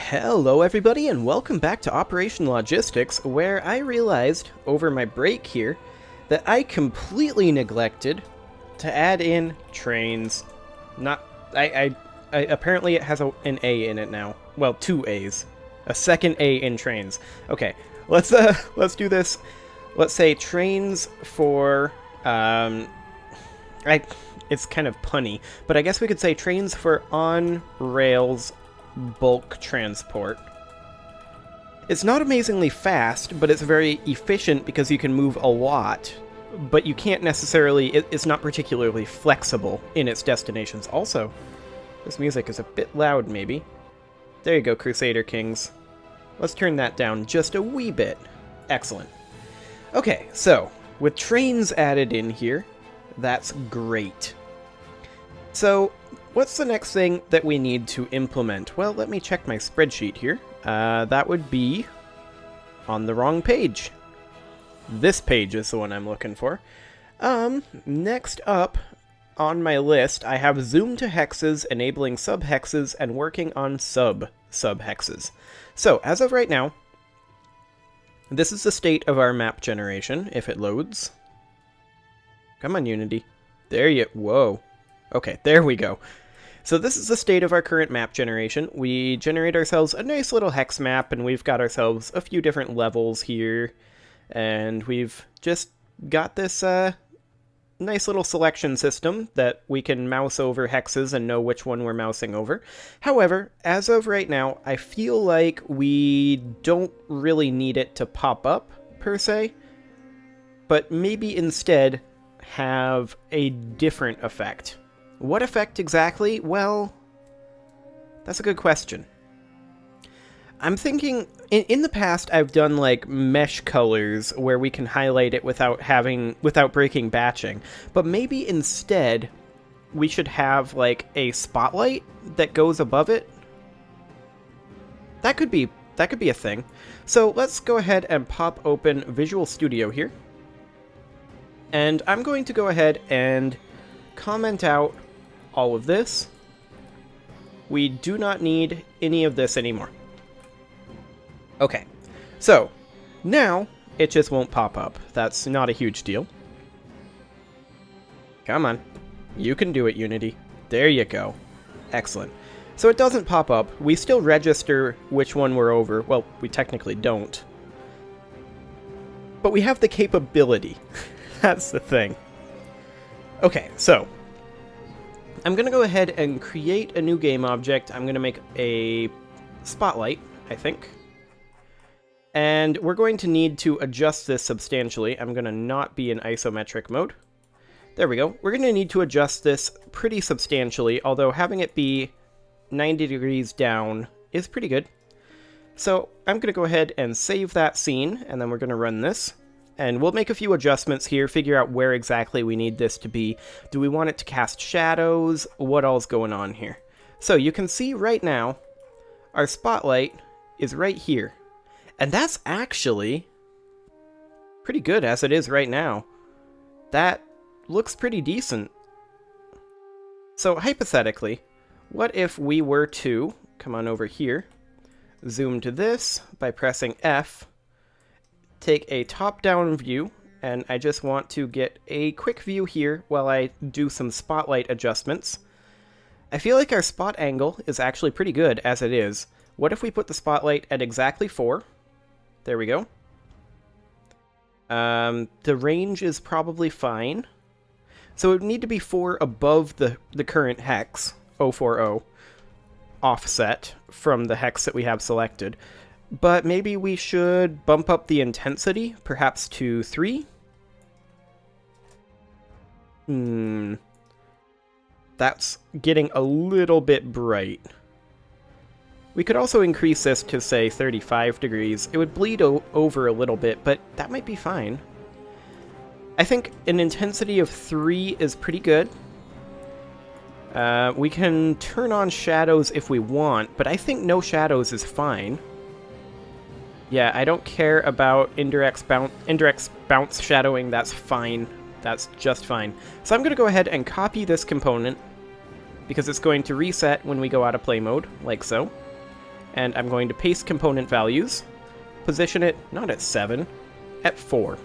Hello everybody and welcome back to Operation Logistics, where I realized over my break here that I completely neglected to add in trains. Apparently it has an A in it now. Well, two A's. A second A in trains. Okay, let's do this. Let's say trains for it's kind of punny, but I guess we could say trains for on-rails bulk transport. It's not amazingly fast, but it's very efficient because you can move a lot, but you can't necessarily, it's not particularly flexible in its destinations. Also, this music is a bit loud maybe. There you go, Crusader Kings. Let's turn that down just a wee bit. Excellent. Okay, so with trains added in here, that's great. So what's the next thing that we need to implement? Well, let me check my spreadsheet here. That would be on the wrong page. This page is the one I'm looking for. Next up on my list, I have zoom to hexes, enabling subhexes, and working on subhexes. So, as of right now, this is the state of our map generation, if it loads. Come on, Unity. There you... Whoa. Okay, there we go. So this is the state of our current map generation. We generate ourselves a nice little hex map, and we've got ourselves a few different levels here. And we've just got this nice little selection system that we can mouse over hexes and know which one we're mousing over. However, as of right now, I feel like we don't really need it to pop up, per se. But maybe instead have a different effect. What effect exactly? Well, that's a good question. I'm thinking, in the past I've done like mesh colors where we can highlight it without breaking batching, but maybe instead we should have like a spotlight that goes above it. That could be a thing. So let's go ahead and pop open Visual Studio here. And I'm going to go ahead and comment out all of this. We do not need any of this anymore. Okay, so now it just won't pop up. That's not a huge deal. Come on. You can do it, Unity. There you go. Excellent. So it doesn't pop up. We still register which one we're over. Well, we technically don't. But we have the capability. That's the thing. Okay, so I'm going to go ahead and create a new game object. I'm going to make a spotlight, I think. And we're going to need to adjust this substantially. I'm going to not be in isometric mode. There we go. We're going to need to adjust this pretty substantially, although having it be 90 degrees down is pretty good. So I'm going to go ahead and save that scene, and then we're going to run this. And we'll make a few adjustments here, figure out where exactly we need this to be. Do we want it to cast shadows? What all's going on here? So you can see right now, our spotlight is right here. And that's actually pretty good as it is right now. That looks pretty decent. So hypothetically, what if we were to, come on over here, zoom to this by pressing F, take a top-down view, and I just want to get a quick view here while I do some spotlight adjustments. I feel like our spot angle is actually pretty good as it is. What if we put the spotlight at exactly 4? There we go. The range is probably fine. So it would need to be 4 above the current hex, 040, offset from the hex that we have selected. But maybe we should bump up the intensity, perhaps to 3? That's getting a little bit bright. We could also increase this to, say, 35 degrees. It would bleed over a little bit, but that might be fine. I think an intensity of 3 is pretty good. We can turn on shadows if we want, but I think no shadows is fine. Yeah, I don't care about indirect bounce shadowing. That's fine. That's just fine. So I'm going to go ahead and copy this component because it's going to reset when we go out of play mode, like so. and I'm going to paste component values, position it not at 7, at 4.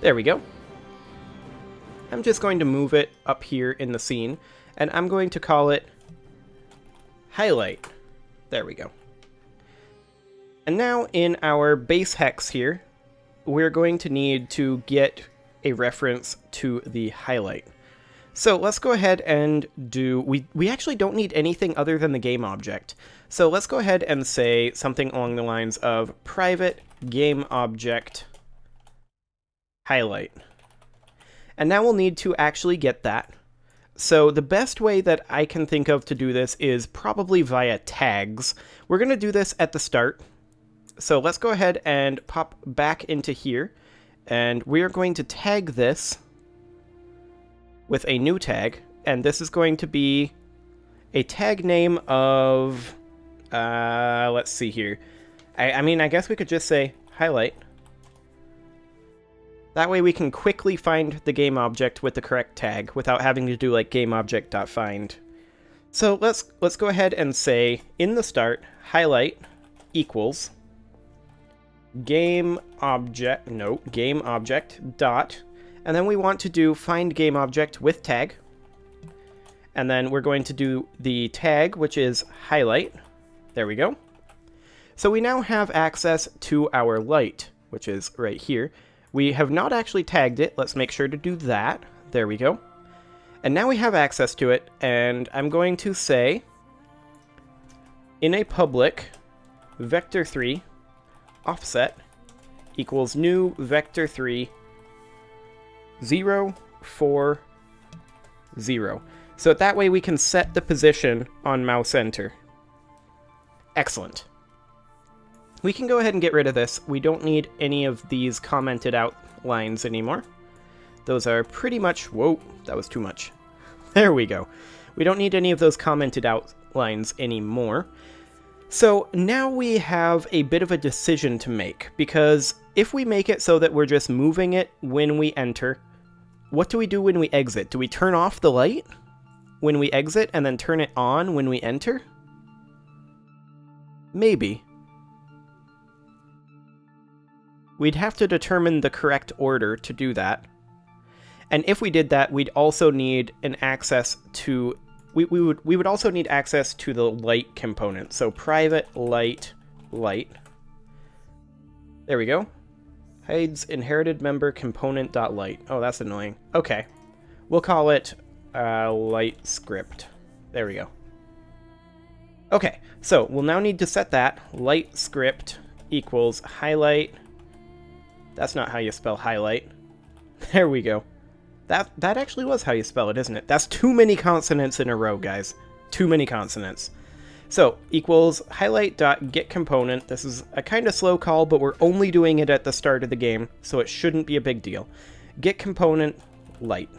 There we go. I'm just going to move it up here in the scene, and I'm going to call it highlight. There we go. And now in our base hex here, we're going to need to get a reference to the highlight. So let's go ahead and do, we actually don't need anything other than the game object. So let's go ahead and say something along the lines of private game object highlight. And now we'll need to actually get that. So the best way that I can think of to do this is probably via tags. We're going to do this at the start. So let's go ahead and pop back into here, and we're going to tag this with a new tag, and this is going to be a tag name of, let's see here. I mean, I guess we could just say highlight. That way we can quickly find the game object with the correct tag without having to do like gameObject.find. So let's go ahead and say in the start, highlight equals game object dot, and then we want to do find game object with tag, and then we're going to do the tag, which is highlight. There we go. So we now have access to our light, which is right here. We have not actually tagged it. Let's make sure to do that. There we go. And now we have access to it, and I'm going to say in a public vector3 offset equals new vector3 0, 4, 0. So that way we can set the position on mouse enter. Excellent. We can go ahead and get rid of this. We don't need any of these commented out lines anymore. Those are pretty much... Whoa, that was too much. There we go. We don't need any of those commented out lines anymore. So now we have a bit of a decision to make, because if we make it so that we're just moving it when we enter, what do we do when we exit? Do we turn off the light when we exit and then turn it on when we enter? Maybe. We'd have to determine the correct order to do that. And if we did that, we'd also need an access to... We would also need access to the light component. So private light. There we go. Hides inherited member component.light. Oh, that's annoying. Okay. We'll call it light script. There we go. Okay, so we'll now need to set that. Light script equals highlight. That's not how you spell highlight. There we go. That actually was how you spell it, isn't it? That's too many consonants in a row, guys. Too many consonants. So, equals highlight.getComponent. This is a kind of slow call, but we're only doing it at the start of the game, so it shouldn't be a big deal. GetComponent light.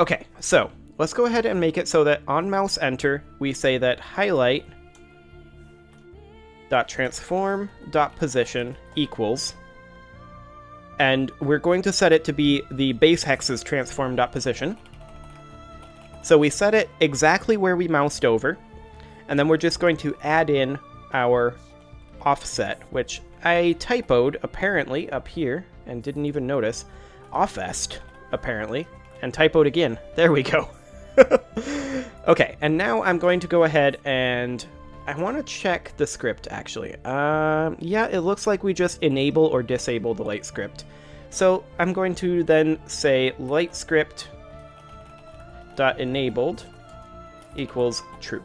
Okay, so let's go ahead and make it so that on mouse enter, we say that highlight.transform.position equals, and we're going to set it to be the base hex's transform.position. So we set it exactly where we moused over, and then we're just going to add in our offset, which I typoed apparently up here and didn't even notice. Offest, apparently, and typoed again. There we go. Okay, and now I'm going to go ahead and I want to check the script, actually. Yeah, it looks like we just enable or disable the light script. So I'm going to then say light script dot enabled equals true.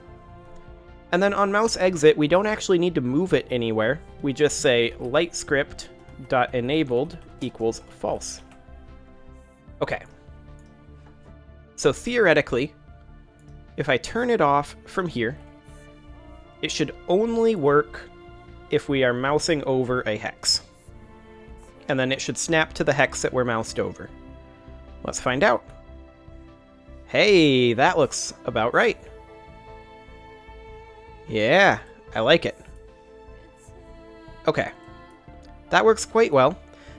And then on mouse exit, we don't actually need to move it anywhere. We just say light script dot enabled equals false. Okay. So theoretically, if I turn it off from here, it should only work if we are mousing over a hex. And then it should snap to the hex that we're moused over. Let's find out. Hey, that looks about right. Yeah, I like it. Okay. That works quite well.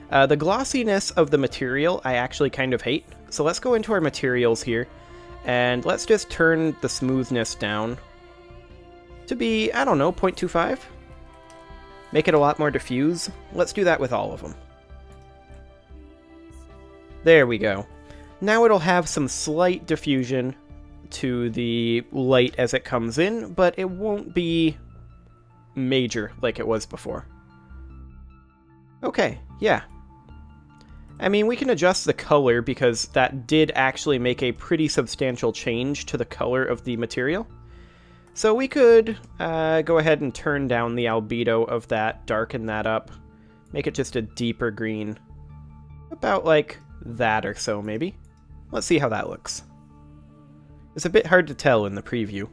The glossiness of the material I actually kind of hate. So let's go into our materials here, and let's just turn the smoothness down. to be, I don't know, 0.25? Make it a lot more diffuse. Let's do that with all of them. There we go. Now it'll have some slight diffusion to the light as it comes in, but it won't be major like it was before. Okay, yeah. I mean, we can adjust the color because that did actually make a pretty substantial change to the color of the material. So we could go ahead and turn down the albedo of that, darken that up, make it just a deeper green. About like that or so, maybe. Let's see how that looks. It's a bit hard to tell in the preview.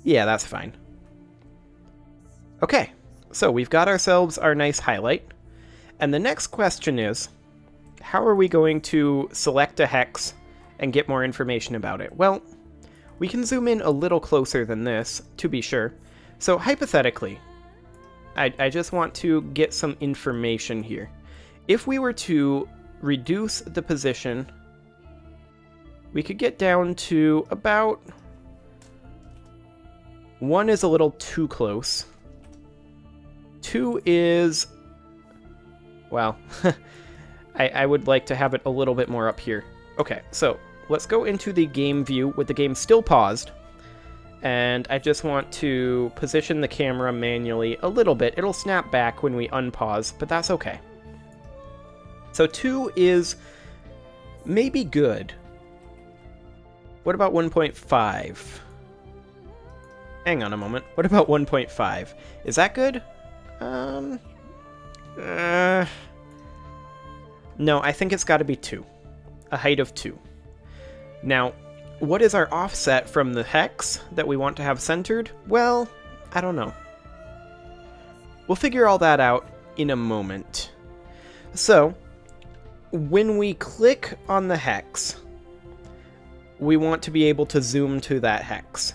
Yeah, that's fine. Okay, so we've got ourselves our nice highlight. And the next question is, how are we going to select a hex and get more information about it? Well, we can zoom in a little closer than this, to be sure. So hypothetically, I just want to get some information here. If we were to reduce the position, we could get down to about... 1 is a little too close. 2 is... well, I would like to have it a little bit more up here. Okay, so let's go into the game view with the game still paused. And I just want to position the camera manually a little bit. It'll snap back when we unpause, but that's okay. So 2 is maybe good. What about 1.5? Hang on a moment. What about 1.5? Is that good? No, I think it's got to be 2. A height of 2. Now, what is our offset from the hex that we want to have centered? Well, I don't know. We'll figure all that out in a moment. So, when we click on the hex, we want to be able to zoom to that hex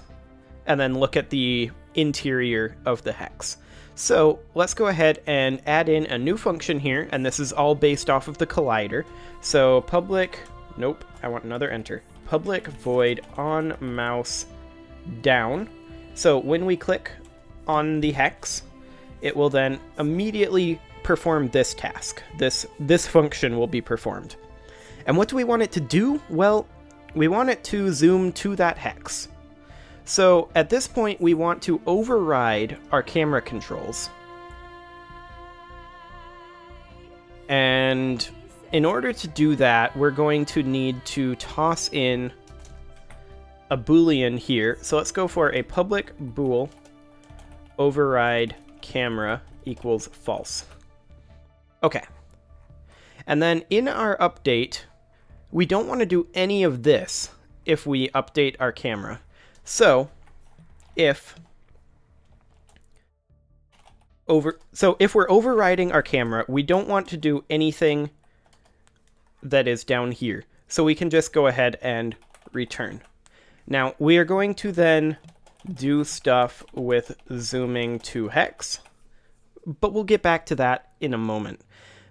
and then look at the interior of the hex. So let's go ahead and add in a new function here, and this is all based off of the collider. So public, nope, I want another enter. Public void on mouse down. So when we click on the hex, it will then immediately perform this task. This function will be performed. And what do we want it to do? Well, we want it to zoom to that hex. So at this point, we want to override our camera controls. And in order to do that, we're going to need to toss in a boolean here. So let's go for a public bool override camera equals false. Okay. And then in our update, we don't want to do any of this if we update our camera. So if we're overriding our camera, we don't want to do anything that is down here. So we can just go ahead and return. Now we are going to then do stuff with zooming to hex, but we'll get back to that in a moment.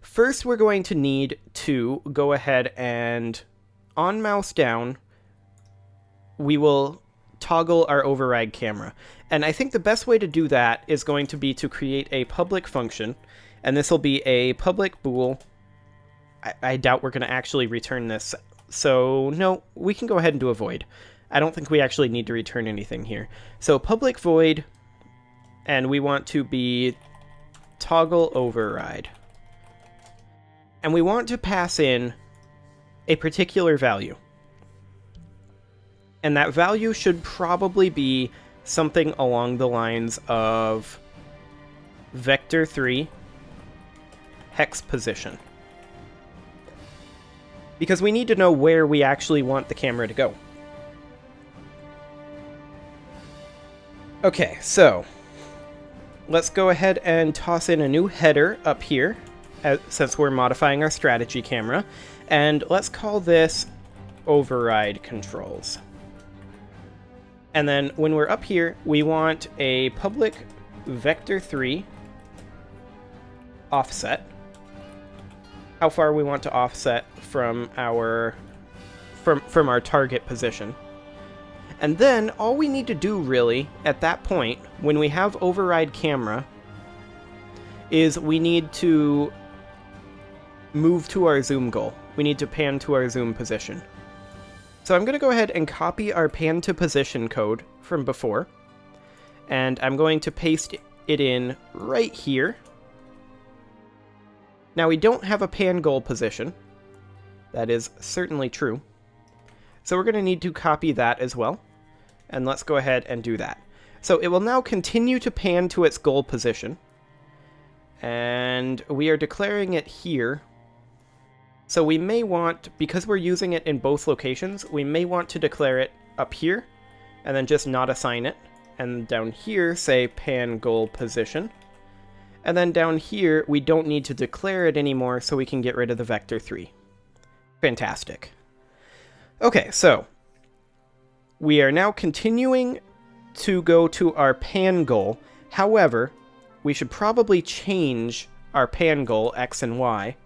First, we're going to need to go ahead and on mouse down, we will toggle our override camera. And I think the best way to do that is going to be to create a public function, and this will be a public bool. I doubt we're going to actually return this, so no, we can go ahead and do a void. I don't think we actually need to return anything here. So public void, and we want to be toggle override. And we want to pass in a particular value. And that value should probably be something along the lines of vector 3 hex position. Because we need to know where we actually want the camera to go. Okay, so let's go ahead and toss in a new header up here, since we're modifying our strategy camera, and let's call this override controls. And then when we're up here, we want a public vector 3 offset. How far we want to offset from our target position. And then all we need to do really at that point, when we have override camera, is we need to move to our zoom goal. We need to pan to our zoom position. So I'm going to go ahead and copy our pan to position code from before, and I'm going to paste it in right here. Now we don't have a pan goal position. That is certainly true. So we're going to need to copy that as well. And let's go ahead and do that. So it will now continue to pan to its goal position. And we are declaring it here. So we may want, because we're using it in both locations, we may want to declare it up here and then just not assign it. And down here, say pan goal position. And then down here, we don't need to declare it anymore, so we can get rid of the vector 3. Fantastic. Okay, so we are now continuing to go to our pan goal. However, we should probably change our pan goal, X and Y.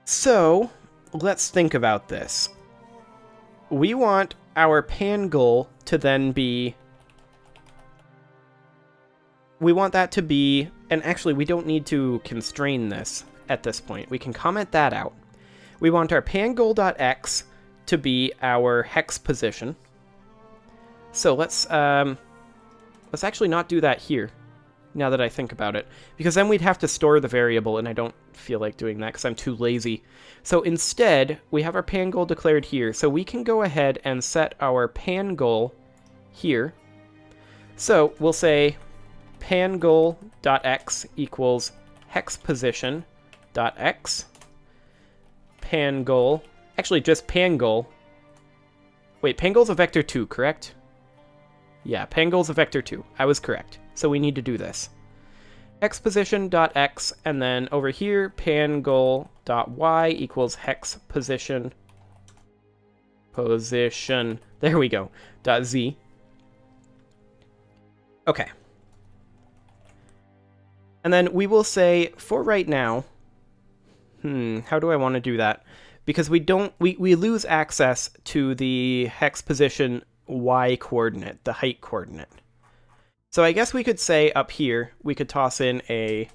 So let's think about this. We want our pan goal to then be... We want that to be... And actually, we don't need to constrain this at this point. We can comment that out. We want our pan goal.x to be our hex position. So let's actually not do that here, now that I think about it, because then we'd have to store the variable, and I don't feel like doing that because I'm too lazy. So instead, we have our pan goal declared here, so we can go ahead and set our pan goal here. So we'll say pan goal.x equals hex position.x. Pan goal, actually just pan goal. Wait, pan goal's a vector 2, correct? Yeah, pan goal's a vector 2. I was correct. So we need to do this. Hex position.x, and then over here, pan goal.y equals hex position. There we go. .z. Okay. And then we will say, for right now, how do I want to do that? Because we lose access to the hex position y coordinate, the height coordinate. So I guess we could say up here, we could toss in a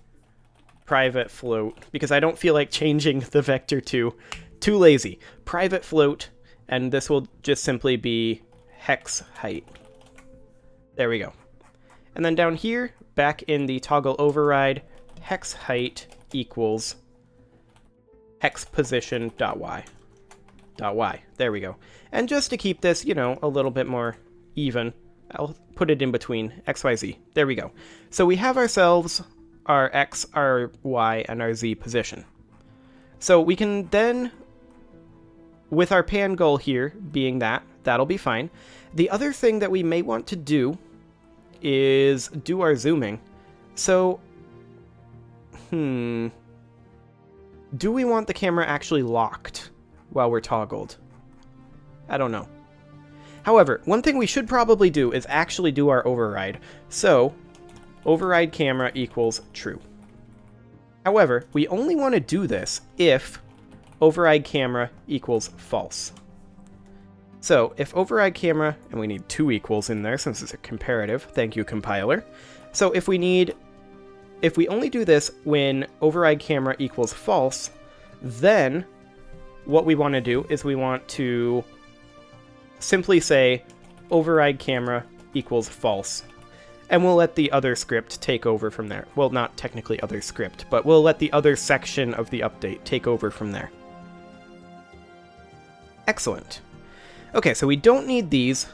private float, because I don't feel like changing the vector to, too lazy. Private float, and this will just simply be hex height. There we go. And then down here, back in the toggle override, hex height equals hex position.y. There we go. And just to keep this, you know, a little bit more even, I'll put it in between x, y, z. There we go. So we have ourselves our x, our y, and our z position. So we can then, with our pan goal here being that'll be fine. The other thing that we may want to do is do our zooming. So, do we want the camera actually locked while we're toggled? I don't know. However, one thing we should probably do is actually do our override. So, override camera equals true. However, we only want to do this if override camera equals false. So, if override camera, and we need 2 equals in there since it's a comparative, thank you compiler. So if we only do this when override camera equals false, then what we want to do is we want to simply say override camera equals false. And we'll let the other script take over from there. Well, not technically other script, but we'll let the other section of the update take over from there. Excellent. Okay, so we don't need these.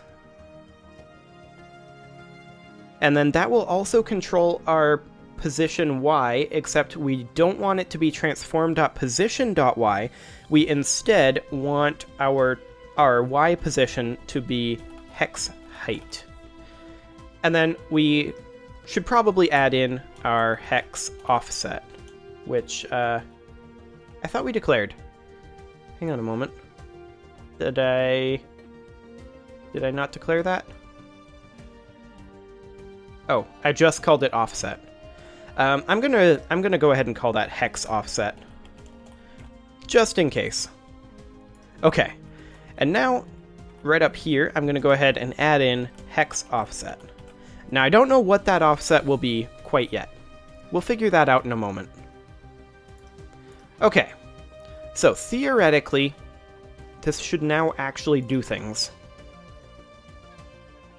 And then that will also control our position y, except we don't want it to be transform.position.y. We instead want our y position to be hex height. And then we should probably add in our hex offset, which I thought we declared. Hang on a moment. Did I not declare that? Oh, I just called it offset. I'm gonna go ahead and call that hex offset, just in case. Okay, and now right up here, I'm going to go ahead and add in hex offset. Now, I don't know what that offset will be quite yet. We'll figure that out in a moment. Okay, so theoretically, this should now actually do things.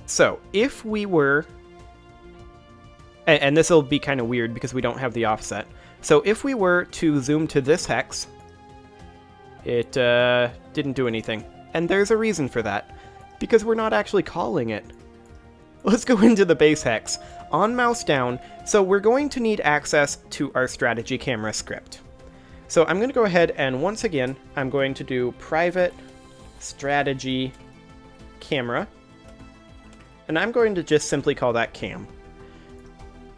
So, if we were... And this will be kind of weird because we don't have the offset. So if we were to zoom to this hex, it didn't do anything. And there's a reason for that, because we're not actually calling it. Let's go into the base hex. On mouse down, so we're going to need access to our strategy camera script. So I'm going to go ahead and once again, I'm going to do private strategy camera. And I'm going to just simply call that cam.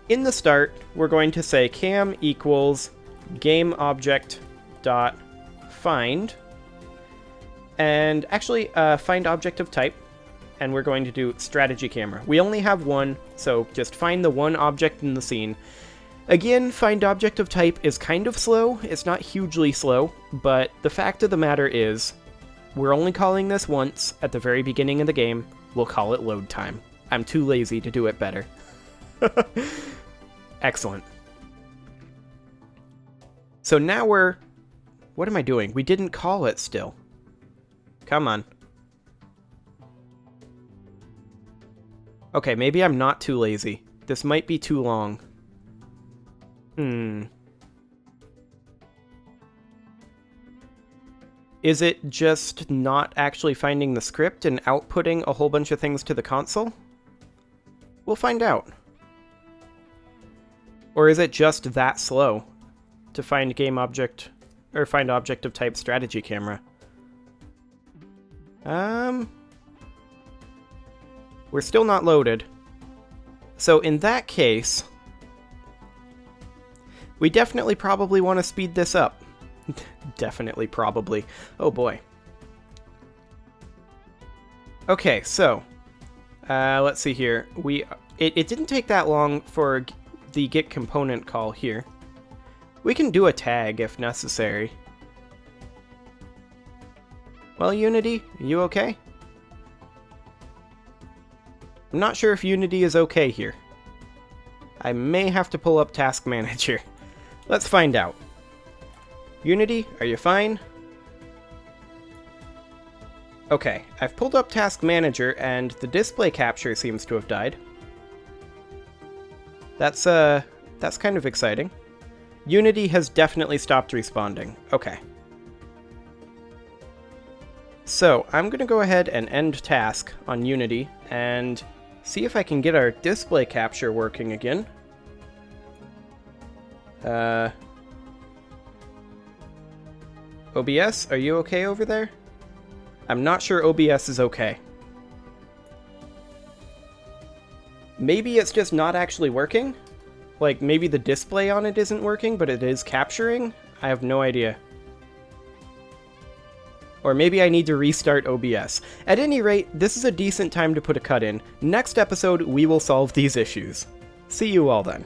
In the start, we're going to say cam equals GameObject.find. And actually, find object of type. And we're going to do strategy camera. We only have one, so just find the one object in the scene. Again, find object of type is kind of slow. It's not hugely slow, but the fact of the matter is, we're only calling this once at the very beginning of the game. We'll call it load time. I'm too lazy to do it better. Excellent. So now we're... What am I doing? We didn't call it still. Come on. Okay, maybe I'm not too lazy. This might be too long. Is it just not actually finding the script and outputting a whole bunch of things to the console? We'll find out. Or is it just that slow to find game object, or find object of type strategy camera? We're still not loaded. So in that case, we definitely probably want to speed this up. Definitely, probably. Oh boy. Okay, so let's see here. It didn't take that long for the get component call here. We can do a tag if necessary. Well, Unity, you okay? I'm not sure if Unity is okay here. I may have to pull up Task Manager. Let's find out. Unity, are you fine? Okay, I've pulled up Task Manager and the display capture seems to have died. That's kind of exciting. Unity has definitely stopped responding. Okay. So, I'm going to go ahead and end task on Unity and see if I can get our display capture working again. OBS, are you okay over there? I'm not sure OBS is okay. Maybe it's just not actually working? Like, maybe the display on it isn't working, but it is capturing? I have no idea. Or maybe I need to restart OBS. At any rate, this is a decent time to put a cut in. Next episode, we will solve these issues. See you all then.